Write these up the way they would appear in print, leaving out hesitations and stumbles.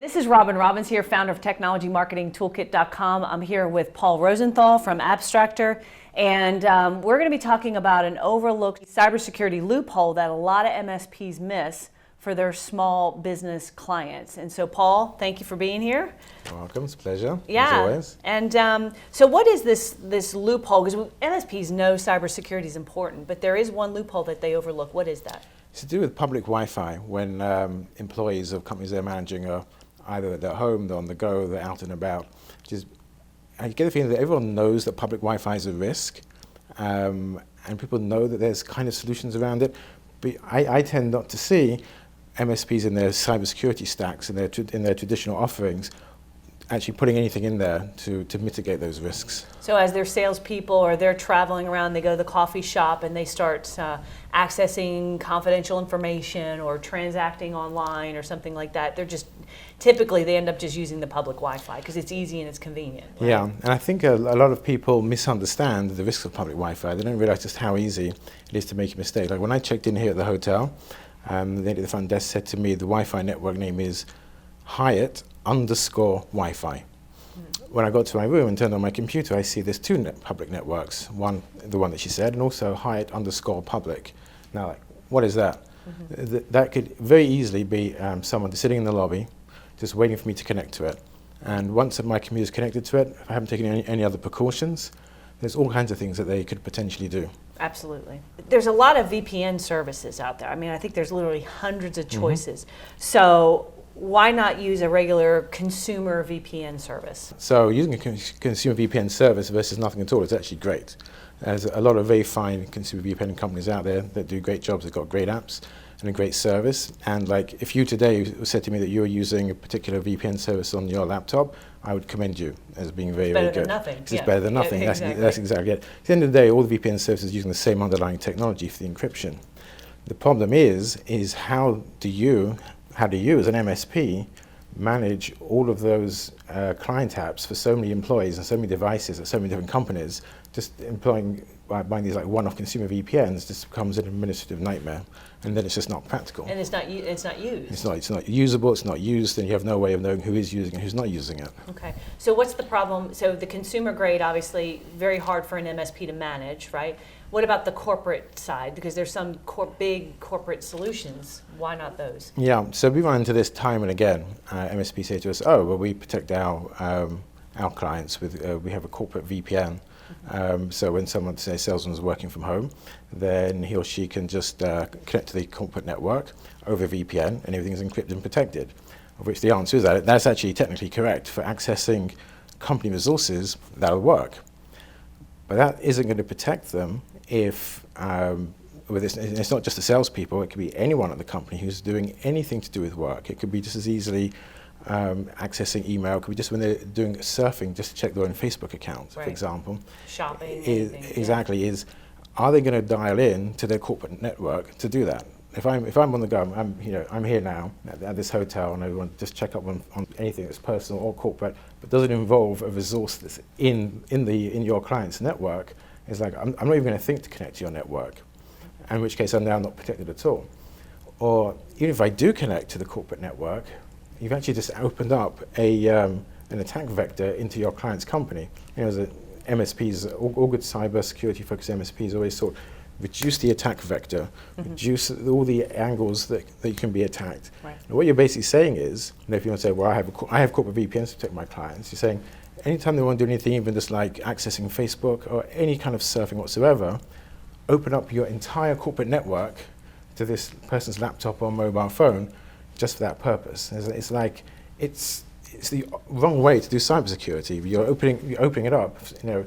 This is Robin Robbins here, founder of TechnologyMarketingToolkit.com. I'm here with Paul Rosenthal from Abstractor, and we're going to be talking about an overlooked cybersecurity loophole that a lot of MSPs miss for their small business clients. And so, Paul, thank you for being here. You're welcome. It's a pleasure, yeah. As always. And so what is this loophole? Because MSPs know cybersecurity is important, but there is one loophole that they overlook. What is that? It's to do with public Wi-Fi. When employees of companies they're managing are either at their home, they're on the go, they're out and about. I get the feeling that everyone knows that public Wi-Fi is a risk, and people know that there's kind of solutions around it. But I tend not to see MSPs in their cybersecurity stacks, in their traditional offerings, actually putting anything in there to mitigate those risks. So as their salespeople or they're traveling around, they go to the coffee shop and they start accessing confidential information or transacting online or something like that. Typically they end up just using the public Wi-Fi because it's easy and it's convenient. Right? Yeah, and I think a lot of people misunderstand the risks of public Wi-Fi. They don't realize just how easy it is to make a mistake. Like when I checked in here at the hotel, the lady at the front desk said to me the Wi-Fi network name is Hyatt_Wi-Fi. When I got to my room and turned on my computer, I see there's two public networks. One, the one that she said, and also Hyatt_public. Now, like, what is that? That could very easily be someone sitting in the lobby, just waiting for me to connect to it. And once my computer's connected to it, if I haven't taken any other precautions, there's all kinds of things that they could potentially do. Absolutely. There's a lot of VPN services out there. I mean, I think there's literally hundreds of choices. So why not use a regular consumer VPN service? So using a consumer VPN service versus nothing at all is actually great. There's a lot of very fine consumer VPN companies out there that do great jobs. They've got great apps and a great service. And like, if you today said to me that you were using a particular VPN service on your laptop, I would commend you as being very, very good. Better than nothing. It's better than nothing. Yeah, exactly. That's exactly it. At the end of the day, all the VPN services are using the same underlying technology for the encryption. The problem is how do you as an MSP manage all of those client apps for so many employees and so many devices at so many different companies? Just buying these like one-off consumer VPNs just becomes an administrative nightmare, and then it's just not practical. And it's not used. It's not usable. It's not used, and you have no way of knowing who is using it and who's not using it. Okay. So what's the problem? So the consumer grade, obviously, very hard for an MSP to manage, right? What about the corporate side? Because there's some big corporate solutions. Why not those? Yeah. So we run into this time and again. MSP say to us, "Oh, well, we protect our clients with we have a corporate VPN." So when someone, say, a salesman is working from home, then he or she can just connect to the corporate network over VPN, and everything is encrypted and protected. Of which the answer is that that's actually technically correct. For accessing company resources, that'll work. But that isn't going to protect them if, it's not just the salespeople, it could be anyone at the company who's doing anything to do with work. It could be just as easily accessing email, could be just when they're doing surfing, just to check their own Facebook account, right. For example. Shopping. Exactly, are they going to dial in to their corporate network to do that? If I'm on the go, I'm here now at this hotel, and I want to just check up on anything that's personal or corporate, but doesn't involve a resource that's in your client's network. It's like I'm not even going to think to connect to your network, in which case I'm now not protected at all. Or even if I do connect to the corporate network, you've actually just opened up an attack vector into your client's company. As MSPs, all good cyber security focused MSPs always thought, reduce the attack vector, reduce all the angles that you can be attacked. Right. And what you're basically saying is, if you want to say, well, I have corporate VPNs to protect my clients, you're saying, anytime they want to do anything, even just like accessing Facebook or any kind of surfing whatsoever, open up your entire corporate network to this person's laptop or mobile phone just for that purpose. It's the wrong way to do cybersecurity. You're opening it up. You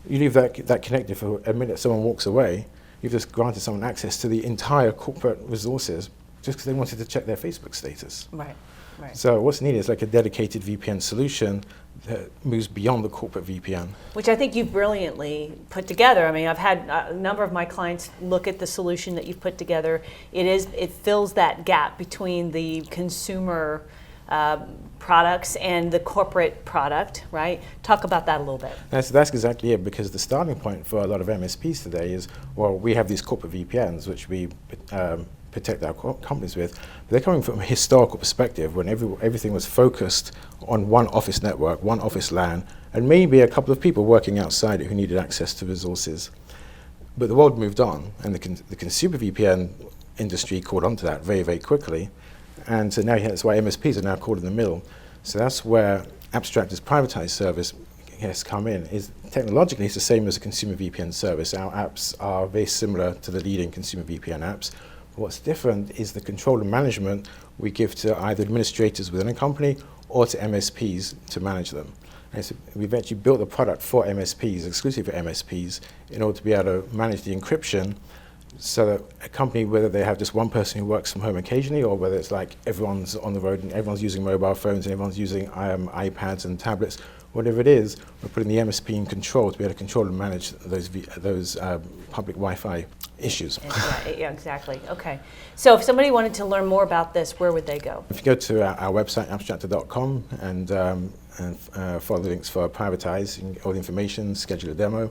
leave that connected for a minute. Someone walks away. You've just granted someone access to the entire corporate resources just because they wanted to check their Facebook status. Right. Right. So what's needed is like a dedicated VPN solution that moves beyond the corporate VPN. Which I think you've brilliantly put together. I mean, I've had a number of my clients look at the solution that you've put together. It fills that gap between the consumer products and the corporate product, right? Talk about that a little bit. That's exactly it, because the starting point for a lot of MSPs today is, well, we have these corporate VPNs which we protect our companies with. They're coming from a historical perspective when everything was focused on one office network, one office LAN, and maybe a couple of people working outside it who needed access to resources. But the world moved on, and the consumer VPN industry caught onto that very, very quickly. And so now that's why MSPs are now caught in the middle. So that's where Abstractor's privatized service has come in. Technologically, it's the same as a consumer VPN service. Our apps are very similar to the leading consumer VPN apps. What's different is the control and management we give to either administrators within a company or to MSPs to manage them. And so we've actually built a product for MSPs, exclusive for MSPs, in order to be able to manage the encryption so that a company, whether they have just one person who works from home occasionally or whether it's like everyone's on the road and everyone's using mobile phones and everyone's using iPads and tablets, whatever it is, we're putting the MSP in control to be able to control and manage those public Wi-Fi issues. Yeah, exactly. Okay. So if somebody wanted to learn more about this, where would they go? If you go to our website, abstractor.com, and follow the links for Privatize, you can get all the information, schedule a demo.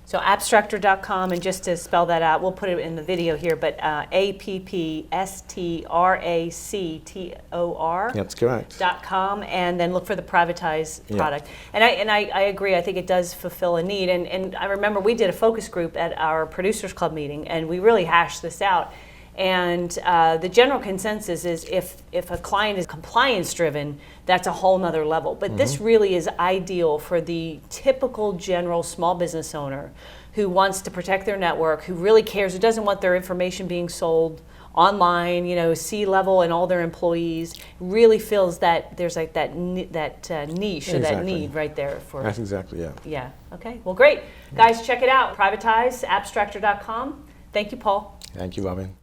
So abstractor.com, and just to spell that out, we'll put it in the video here, but APPSTRACTOR. That's correct. .com, and then look for the Privatize product. And I agree, I think it does fulfill a need. And I remember we did a focus group at our Producers Club meeting, and we really hashed this out. And the general consensus is if a client is compliance driven, that's a whole nother level. But this really is ideal for the typical general small business owner who wants to protect their network, who really cares, who doesn't want their information being sold online, C-level and all their employees, really feels that there's like that niche or that need right there for. That's exactly, yeah. Yeah, okay, well great. Guys, check it out, Privatize, abstractor.com. Thank you, Paul. Thank you, Robin.